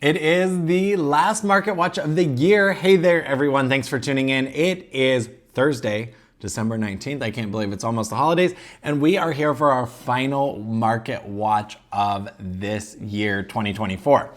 It is the last market watch of the year. Hey there, everyone. Thanks for tuning in. It is Thursday, December 19th. I can't believe it's almost the holidays. And we are here for our final market watch of this year, 2024.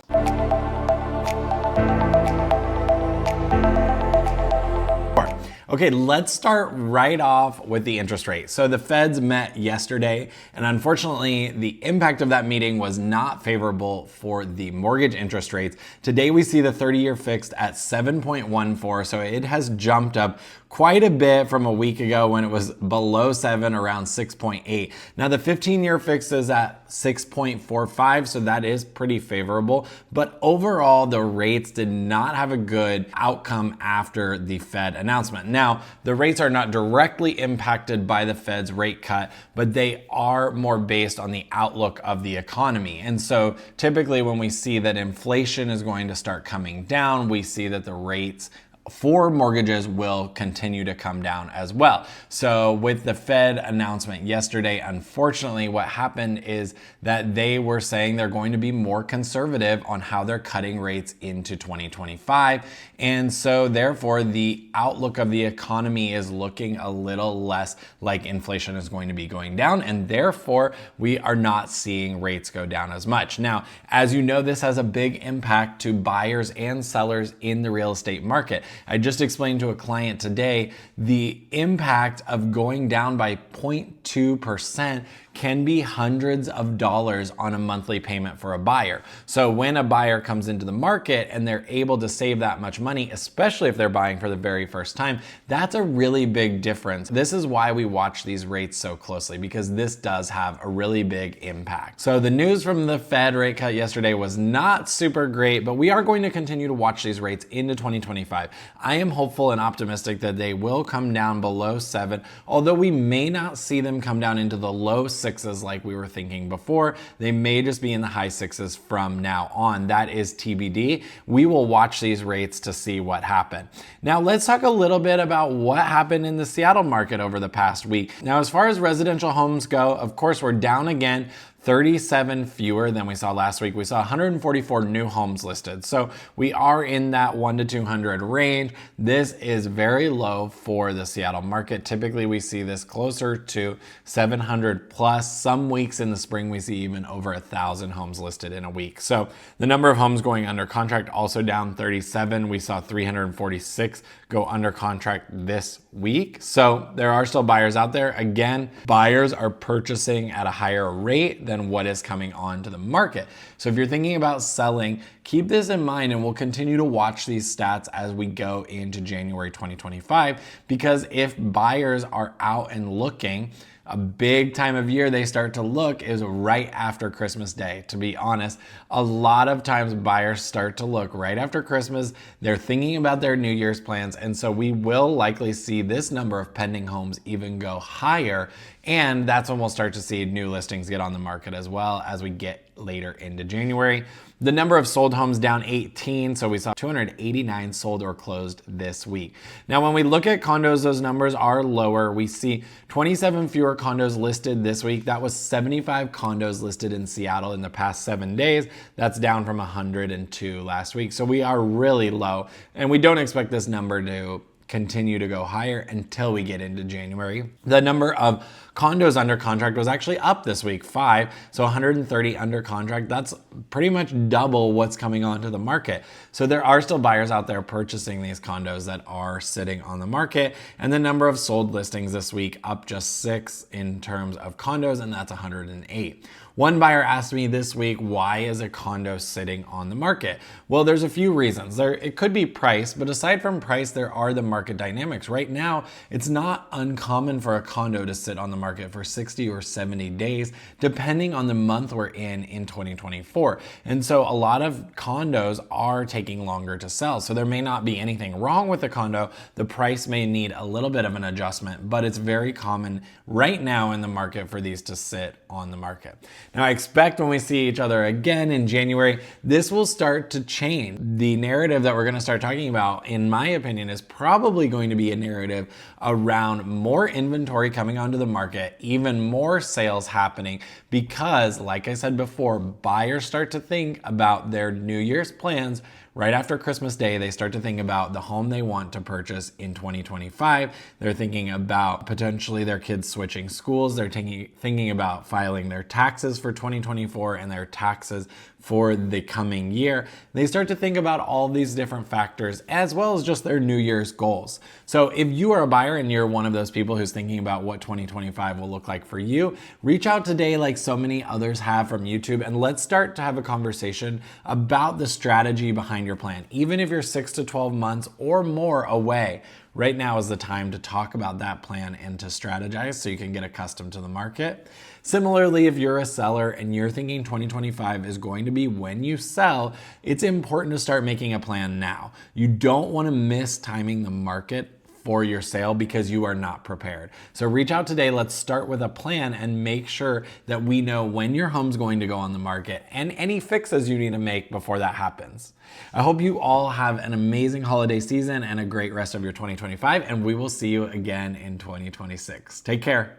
Okay, let's start right off with the interest rate. So the Feds met yesterday, and unfortunately, the impact of that meeting was not favorable for the mortgage interest rates. Today, we see the 30-year fixed at 7.14, so it has jumped up quite a bit from a week ago when it was below 7, around 6.8. Now, the 15-year fixed is at 6.45, so that is pretty favorable. But overall, the rates did not have a good outcome after the Fed announcement. Now, the rates are not directly impacted by the Fed's rate cut, but they are more based on the outlook of the economy. And so typically when we see that inflation is going to start coming down, we see that the rates for mortgages will continue to come down as well. So with the Fed announcement yesterday, unfortunately, what happened is that they were saying they're going to be more conservative on how they're cutting rates into 2025. And so therefore, the outlook of the economy is looking a little less like inflation is going to be going down. And therefore, we are not seeing rates go down as much. Now, as you know, this has a big impact to buyers and sellers in the real estate market. I just explained to a client today the impact of going down by 0.2% can be hundreds of dollars on a monthly payment for a buyer. So when a buyer comes into the market and they're able to save that much money, especially if they're buying for the very first time, that's a really big difference. This is why we watch these rates so closely, because this does have a really big impact. So the news from the Fed rate cut yesterday was not super great, but we are going to continue to watch these rates into 2025. I am hopeful and optimistic that they will come down below 7, although we may not see them come down into the low 6s like we were thinking before. They may just be in the high 6s from now on. That is TBD. We will watch these rates to see what happened. Now let's talk a little bit about what happened in the Seattle market over the past week. Now, as far as residential homes go, of course, we're down again. 37 fewer than we saw last week. We saw 144 new homes listed. So we are in that 1 to 200 range. This is very low for the Seattle market. Typically we see this closer to 700 plus. Some weeks in the spring we see even over 1,000 homes listed in a week. So the number of homes going under contract also down 37. We saw 346 go under contract this week. So there are still buyers out there. Again, buyers are purchasing at a higher rate than what is coming onto the market. So if you're thinking about selling, keep this in mind, and we'll continue to watch these stats as we go into January 2025, because if buyers are out and looking, a big time of year they start to look is right after Christmas Day. To be honest, a lot of times buyers start to look right after Christmas. They're thinking about their New Year's plans. And so we will likely see this number of pending homes even go higher. And that's when we'll start to see new listings get on the market as well as we get later into January. The number of sold homes down 18, so we saw 289 sold or closed this week. Now, when we look at condos, those numbers are lower. We see 27 fewer condos listed this week. That was 75 condos listed in Seattle in the past 7 days. That's down from 102 last week. So we are really low, and we don't expect this number to continue to go higher until we get into January. The number of condos under contract was actually up this week, 5. So 130 under contract. That's pretty much double what's coming onto the market. So there are still buyers out there purchasing these condos that are sitting on the market. And the number of sold listings this week up just 6 in terms of condos, and that's 108. One buyer asked me this week, why is a condo sitting on the market? Well, there's a few reasons. It could be price, but aside from price, there are the market dynamics. Right now, it's not uncommon for a condo to sit on the market for 60 or 70 days, depending on the month we're in 2024. And so a lot of condos are taking longer to sell. So there may not be anything wrong with the condo. The price may need a little bit of an adjustment, but it's very common right now in the market for these to sit on the market. Now, I expect when we see each other again in January, this will start to change. The narrative that we're going to start talking about, in my opinion, is probably going to be a narrative around more inventory coming onto the market, even more sales happening, because, like I said before, buyers start to think about their New Year's plans. Right after Christmas Day, they start to think about the home they want to purchase in 2025. They're thinking about potentially their kids switching schools. They're thinking about filing their taxes for 2024 and their taxes for the coming year. They start to think about all these different factors as well as just their New Year's goals. So if you are a buyer and you're one of those people who's thinking about what 2025 will look like for you, reach out today like so many others have from YouTube, and let's start to have a conversation about the strategy behind your plan. Even if you're 6 to 12 months or more away, right now is the time to talk about that plan and to strategize so you can get accustomed to the market. Similarly, if you're a seller and you're thinking 2025 is going to be when you sell, it's important to start making a plan now. You don't want to miss timing the market for your sale because you are not prepared. So reach out today. Let's start with a plan and make sure that we know when your home's going to go on the market and any fixes you need to make before that happens. I hope you all have an amazing holiday season and a great rest of your 2025, and we will see you again in 2026. Take care.